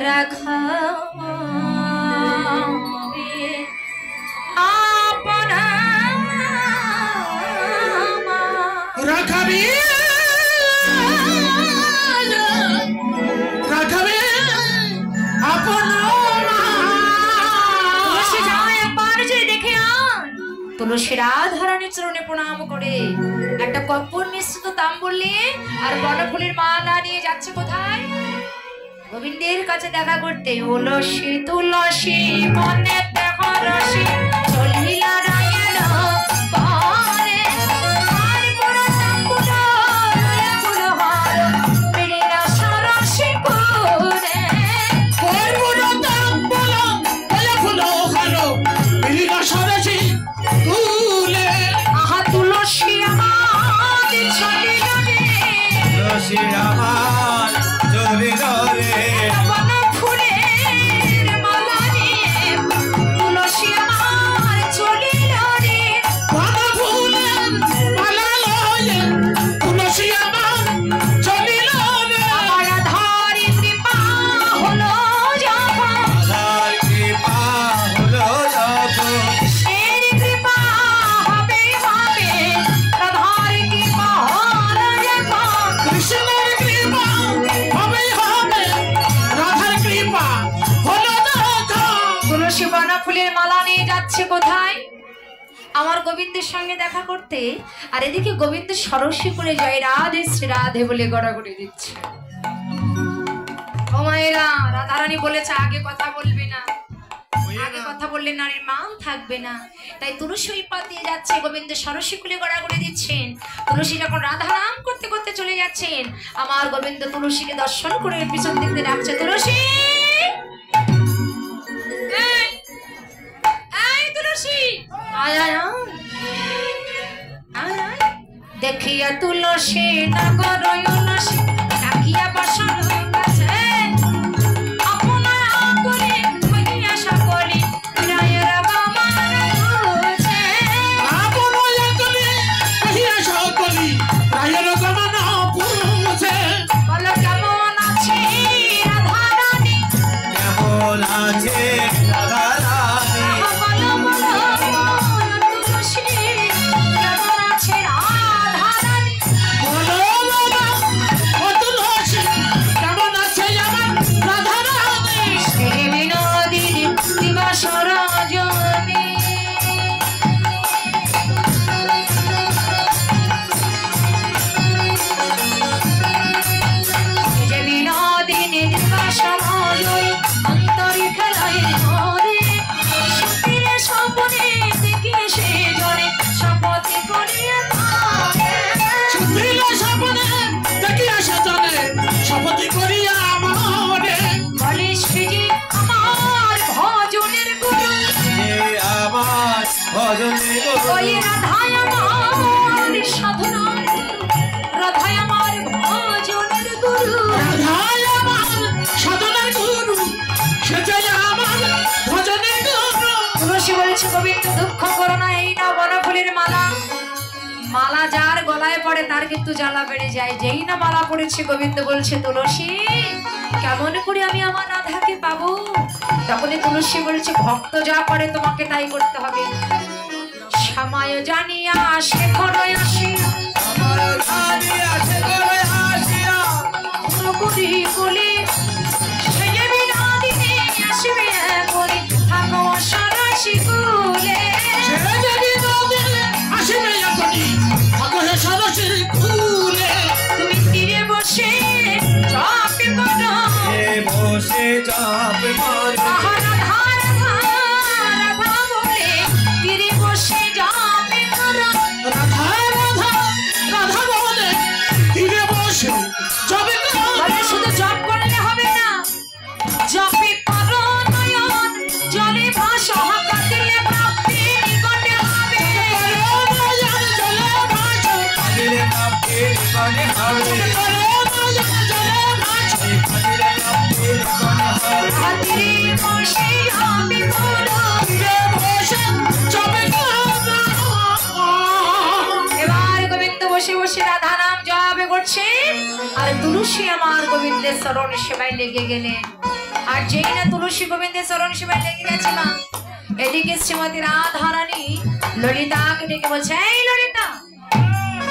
রাখা রাখাবি রাখাবি আপন তুলসী যাও একবার যে দেখে আন। তুলসী রাধারানীর চরণে প্রণাম করে একটা কর্পূর মিশ্রিত তাম্বুল নিয়ে আর বনফুলের মালা নিয়ে যাচ্ছে কোথায়? গোবিন্দের কাছে দেখা করতে। তুলসী তুলসী মনে দেখো রসি চলিলা রায়ণ পারে আর পুরা তাম্বুল লয়ে ফুলহার মিলিলা সরসি পুরে কর্পূর তাম্বুল লয়ে ফুলহার মিলিলা সরসি পুরে। আহা তুলসী আমার চলিল রে তুলসী আমার চলিল রে বনফুলের মালা নিয়ে তুলসী আমার চলিল রে বনফুলের মালা লয়ে তুলসী আমার চলিল রে। আমার আধারি কৃপা হলো যখন আধার কৃপা হলো যখন সেই কৃপা হবে হবে আধার কৃপা হলো যখন কৃষ্ণের কৃপা হবে হবে রাধার কৃপা হলো যখন। তুলসী বনফুলের মালা নিয়ে যাচ্ছে কোথায়? আমার গোবিন্দের সঙ্গে দেখা করতে। আর এদিকে গোবিন্দ সরস্বী করে জয় রাধে শ্রী রাধে বলে গড়াগড়ি দিচ্ছে। ও মায়েরা, রাধারানী বলেছে আগে কথা বলবে না, আগে কথা বললে নারীর মান থাকবে না। তাই তুলসী ওই পা দিয়ে যাচ্ছে, গোবিন্দ সরস্বী কুলে গড়াগড়ি দিচ্ছেন। তুলসী যখন রাধা নাম করতে করতে চলে যাচ্ছেন, আমার গোবিন্দ তুলসীকে দর্শন করে পিছন দিক দিয়ে ডাকছে, তুলসী এই, এই তুলসী আয় আয় আয়। আয় আয়। দেখিয়া তুলসী নগর তুলসী ডাকিয়া বসন কাছে আপনা করে হইয়া সকলে রায়ের বাবার খুঁজে। আপন একলি কহিয়া সকলি রায়ের গমন পুছে। বলো কেমন আছে রাধারানী? কেমন আছে রাধারানী বলো বলো তুলসী কেমন আছে রাধারানী? বলো বাবা ও তুলসী কেমন আছে আমার রাধারানী। সে বিনোদিনী দিবস রজনী যে বিনোদিনী দিবস রজনী অন্তরি খেলায় ধরে সতীরে স্বপ্নে দেখে সে জনে শপথ করিয়া থাকে। সুধীল স্বপ্নে দেখিয়া সেজনে শপথি করিয়া আমারে। বলে সে যে আমার ভজনের গুরু, যে আমার ভজনে ওই রাধায় আমার সাধনার গুরু, রাধায় আমার ভজনের গুরু। রাধায় আমার সাধনার গুরু সে যে আমার ভজনের গুরু। তুলসী বলছে, গোবিন্দ দুঃখ করো না, এই না বনফুলের মালা। মালা যার গলায় পড়ে তার কিন্তু জ্বালা বেড়ে যায়। যেই না মালা পড়েছে, গোবিন্দ বলছে, তুলসী কেমন করে আমি আমার রাধাকে পাবো? তখনই তুলসী বলছে, ভক্ত যা করে তোমাকে তাই করতে হবে। সময় জানিয়া শেখর আসি আমার রানী আছে করে আসিয়া করি বলে সে যে বিনোদিনী আসবে করে থাকো সরসী কুলে। সে যে বিনোদিনী আসিবে এখনি আগ্রহে সরসীর কুলে। তুমি তীরে বসে জপ করো এ বসে চাপ করে আহা রাধা রাধা রাধা বলে তীরে বসে জপ করো। রাধা রাধা রাধা বলে তীরে বসে জবে বলে শুধু জপ করলে হবে না, জপে করো নয়ন জলে ভাসো কাটিলে প্রাপ্তি নিকটে হবে। দিলে কাপে নিকটে হবে দিলে কাপে নিকটে হবে হাতিরে বসে আমি করো। এবার গোবিন্দ বসে বসে রাধা নাম জপ করছে আর তুলসী আমার গোবিন্দের চরণ সেবায় লেগে গেলেন। আর যেই না তুলসী গোবিন্দের চরণ সেবায় লেগে গেছে না, এদিকে শ্রীমতী রাধারানী ললিতাকে ডেকে বলছে, এই ললিতা,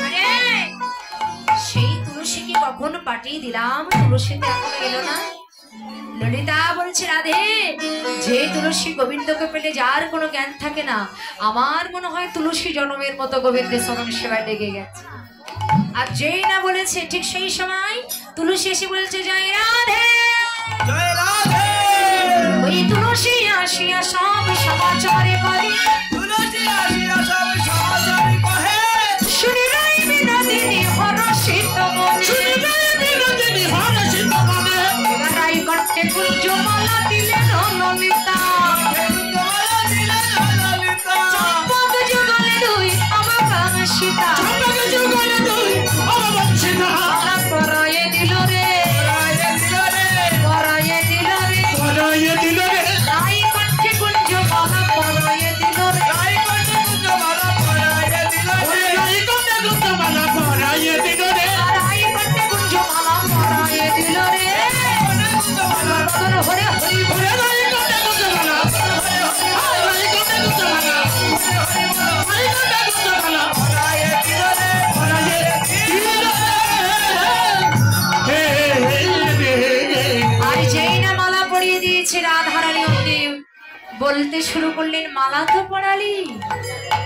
আরে সেই তুলসীকে কখন পাঠিয়ে দিলাম, তুলসীতে এখনো এলো না। ললিতা বলছে, রাধে, যে তুলসী গোবিন্দকে পেলে যার কোনো জ্ঞান থাকে না, আমার মনে হয় তুলসী জনমের মতো গোবিন্দের চরণ সেবায় লেগে গেছে। আর যেই না বলেছে ঠিক সেই সময় তুলসী এসে বলছে, জয় রাধে, জয় রাধে। ওই তুলসী আসিয়া সব সমাচারে করে, তুলসী আসিয়া সব সমাচারে কহে, শুনিলাই বিনোদিনী হরষিত মনে, শুনিলাই বিনোদিনী হরষিত মনে, রাই কণ্ঠে কুঞ্জমালা দিলেন ললিতা, কুঞ্জমালা দিলেন ললিতা, চম্পক যুগলে দুই অবকাশ সীতা, চম্পক যুগলে দুই অবকাশ সীতা, মালা পরায়ে দিল রে, পরায়ে দিল রে, পরায়ে দিল রে, পরায়ে দিল রে, রাই কণ্ঠে কুঞ্জমালা পরায়ে দিল রে, রাই কণ্ঠে কুঞ্জমালা পরায়ে দিল রে, রাই কণ্ঠে কুঞ্জমালা পরায়ে দিল রে, রাই কণ্ঠে কুঞ্জমালা পরায়ে দিল রে, হরে হরি বল, রাই কণ্ঠে কুঞ্জমালা, রাই কণ্ঠে কুঞ্জমালা, রাই কণ্ঠে কুঞ্জমালা পরায়ে দিল রে, পরায়ে দিল রে, হে রে। আর যেই না মালা পরিয়ে দিয়েছে রাধারানী অমনি বলতে শুরু করলেন, মালা তো পরালি,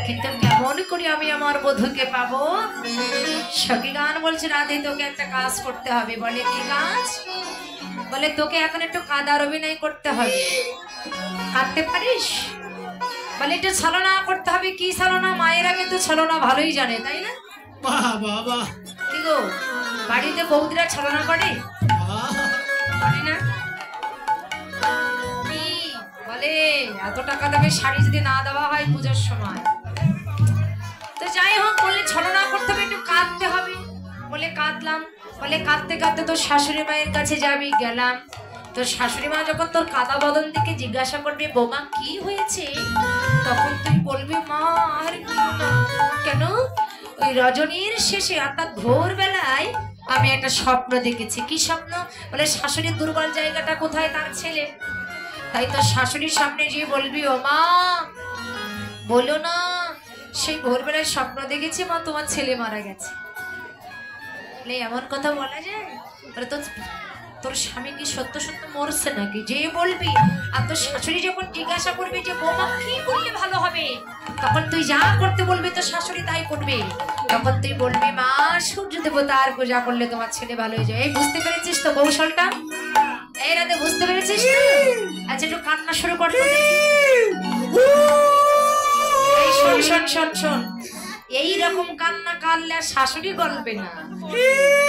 কিন্তু কেমন করে আমি আমার বধূকে পাবো? সখী গান বলছে, রাধে তোকে একটা কাজ করতে হবে। বলে কি কাজ? বলে তোকে এখন একটু কাদার অভিনয় করতে হবে। কাঁদতে পারিস? বলে একটু ছলনা করতে হবে। কি ছলনা? মায়েরা কিন্তু ছলনা ভালোই জানে, তাই না? বাহ বাহ বাহ, কি গো, বাড়িতে বৌদিরা ছলনা করে? করে না? কি বলে, এত টাকা দামে শাড়ি যদি না দেওয়া হয় পূজার সময়, তো যাই হোক, বললে ছলনা করতে হবে, একটু কাঁদতে হবে। বলে কাঁদলাম। বলে কাঁদতে কাঁদতে তোর শাশুড়ি মায়ের কাছে যাবি। গেলাম। তোর শাশুড়ি মা যখন তোর কাদা বদন দিকে জিজ্ঞাসা করবে, বৌমা কি হয়েছে, তখন তুই বলবি, মা আর কি না। কেন? ওই রজনীর শেষে অর্থাৎ ভোর বেলায় আমি একটা স্বপ্ন দেখেছি। কি স্বপ্ন? বলে শাশুড়ির দুর্বল জায়গাটা কোথায়? তার ছেলে। তাই তোর শাশুড়ির সামনে গিয়ে বলবি, ও মা বলো না, সেই ভোরবেলায় স্বপ্ন দেখেছি মা, তোমার ছেলে মারা গেছে। এমন কথা বলা যায়? তোর স্বামী কি সত্য সত্য মরছে নাকি? যে বলবি। আর তোর শাশুড়ি যখন জিজ্ঞাসা করবে যে বৌমা কি করলে ভালো হবে, তখন তুই যা করতে বলবি তোর শাশুড়ি তাই করবে। তখন তুই বলবি, মা সূর্য দেবতার পূজা করলে তোমার ছেলে ভালো হয়ে যায়। এই বুঝতে পেরেছিস তো কৌশলটা? এই রাতে বুঝতে পেরেছিস তো? আচ্ছা একটু কান্না শুরু কর। এই শোন শোন শোন শোন, এইরকম কান্না কাঁদলে আর শাশুড়ি গলবে না।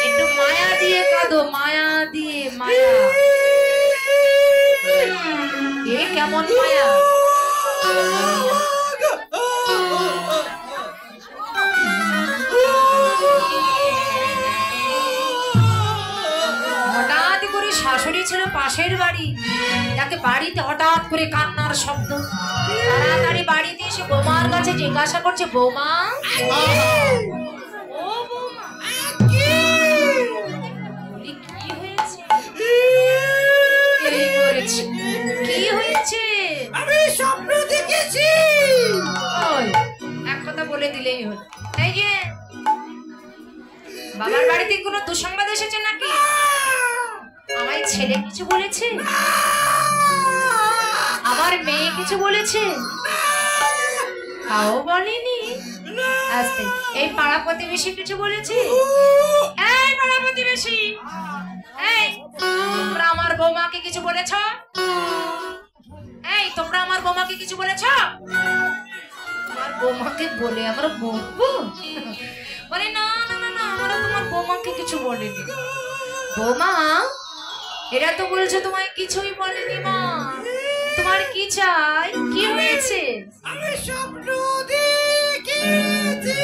একটু মায়া দিয়ে কাঁদো, মায়া দিয়ে। মায়া এ কেমন মায়া? হঠাৎ করে শাশুড়ি ছিল পাশের বাড়ি, তাকে বাড়িতে হঠাৎ করে কান্নার শব্দ। তাড়াতাড়ি বাড়িতে এসে বৌমার কাছে জিজ্ঞাসা করছে, বৌমা ও বৌমা কি হয়েছে? কি হয়েছে? আমি স্বপ্ন দেখেছি। ওই এক কথা বলে দিলেই হল। এই যে বাবার বাড়িতে কোনো দুঃসংবাদ এসেছে নাকি? আমার ছেলে কিছু বলেছে? আমার মেয়ে কিছু বলেছে? তাও বলেনি। আস্তে, এই পাড়া প্রতিবেশী কিছু বলেছে? এই পাড়া প্রতিবেশী, এই তোমরা আমার বৌমাকে কিছু বলেছ? এই তোমরা আমার বৌমাকে কিছু বলেছ? আমার বৌমাকে বলে আমরা বলবো? বলে না না না না, আমরা তোমার বৌমাকে কিছু বলিনি। বৌমা এরা তো বলছে তোমায় কিছুই বলেনি। মা তোমার কি চাই? কি হয়েছে? আমি স্বপ্ন দেখেছি।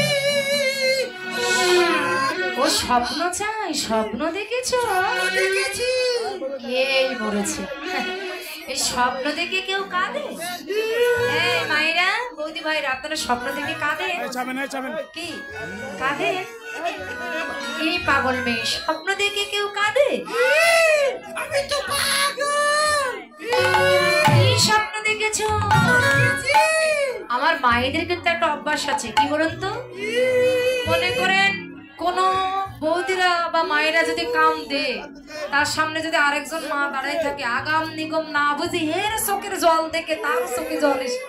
ও স্বপ্ন চাই? স্বপ্ন দেখেছো? দেখেছি। এই মরেছে। এই স্বপ্ন দেখে কেউ কাঁদে? এই মায়েরা, বৌদি ভাইরা, আপনারা স্বপ্ন দেখে কাঁদে? কি কাঁদে? এই পাগল মেয়ে, স্বপ্ন দেখে কেউ কাঁদে? আমি তো পাগল। আমার মায়েদের কিন্তু একটা অভ্যাস আছে, কি বলুন তো, মনে করেন কোন বৌদিরা বা মায়েরা যদি কাম দে, তার সামনে যদি আরেকজন মা দাঁড়াই থাকে, আগাম নিগম না বুঝি এর চোখের জল দেখে তার চোখে জল এসে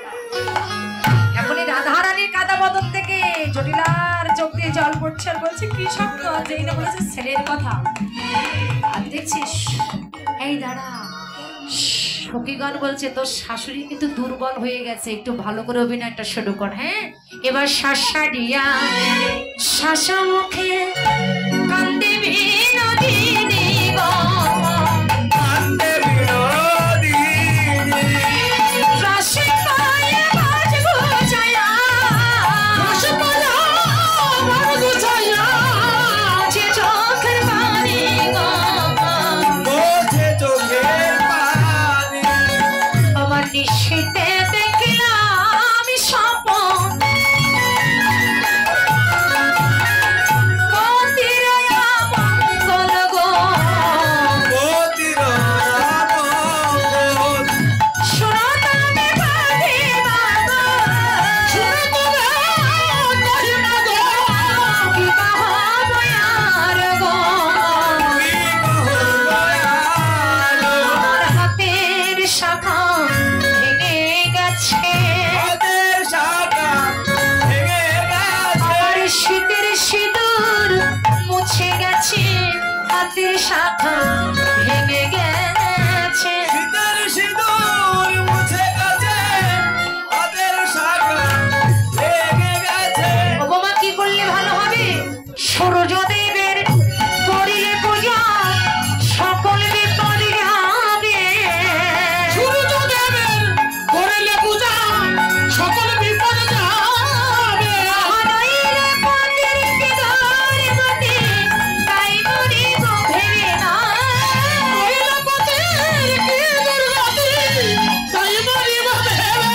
এখনই রাধারানীর কাদা বদন থেকে জটিলার চোখ দিয়ে জল পড়ছে আর বলছে কি স্বপ্ন, যেই না বলেছে ছেলের কথা। আর দেখছিস, এই দাঁড়া, সখীগণ বলছে তোর শাশুড়ি কিন্তু দুর্বল হয়ে গেছে, একটু ভালো করে অভিনয়টা শুরু কর। হ্যাঁ, এবার শাসাড়িয়া শাসা মুখে কান্দে বিনোদিনী গো, কান্দে বিনোদিনী, রাশি পায়ে বাজ গুছায়া, রাশি পায়া বাজ গুছায়া, যে চোখের পানি গো, বোঝে চোখের পানি, আমার নিশীথে দেখলাম স্বপ্ন, মন্দির মঙ্গল গো, গতির রামঙ্গল, শোনো তুমি ভাবিবা গো, শুনে তবে কহিনা গো, কি হব আর গো, কি কহবয়ালো, আমার হাতের শাখা ভেঙে গেছে, হাতের শাখা ভেঙে গেছে, আমার শীতের সিঁদুর মুছে গেছে, হাতের শাখা ভেঙে গেছে। শীতের সিঁদুর মুছে গেছে, হাতের শাখা ভেঙে গেছে, ওগোমা কি করলে ভালো হবে? সূর্যদেবের করিলে পূজা সকল বিপদ যাবে, সূর্যদেবের করিলে পূজা সকল বিপদ যাবে, হারাইলে পথের কি গতি, তাই মরি গো ভেবে না, কইলা পথের কি দুর্গতি, তাই মরিব ভেবে,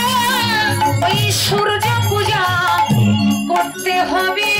ওই সূর্য পূজা করতে হবে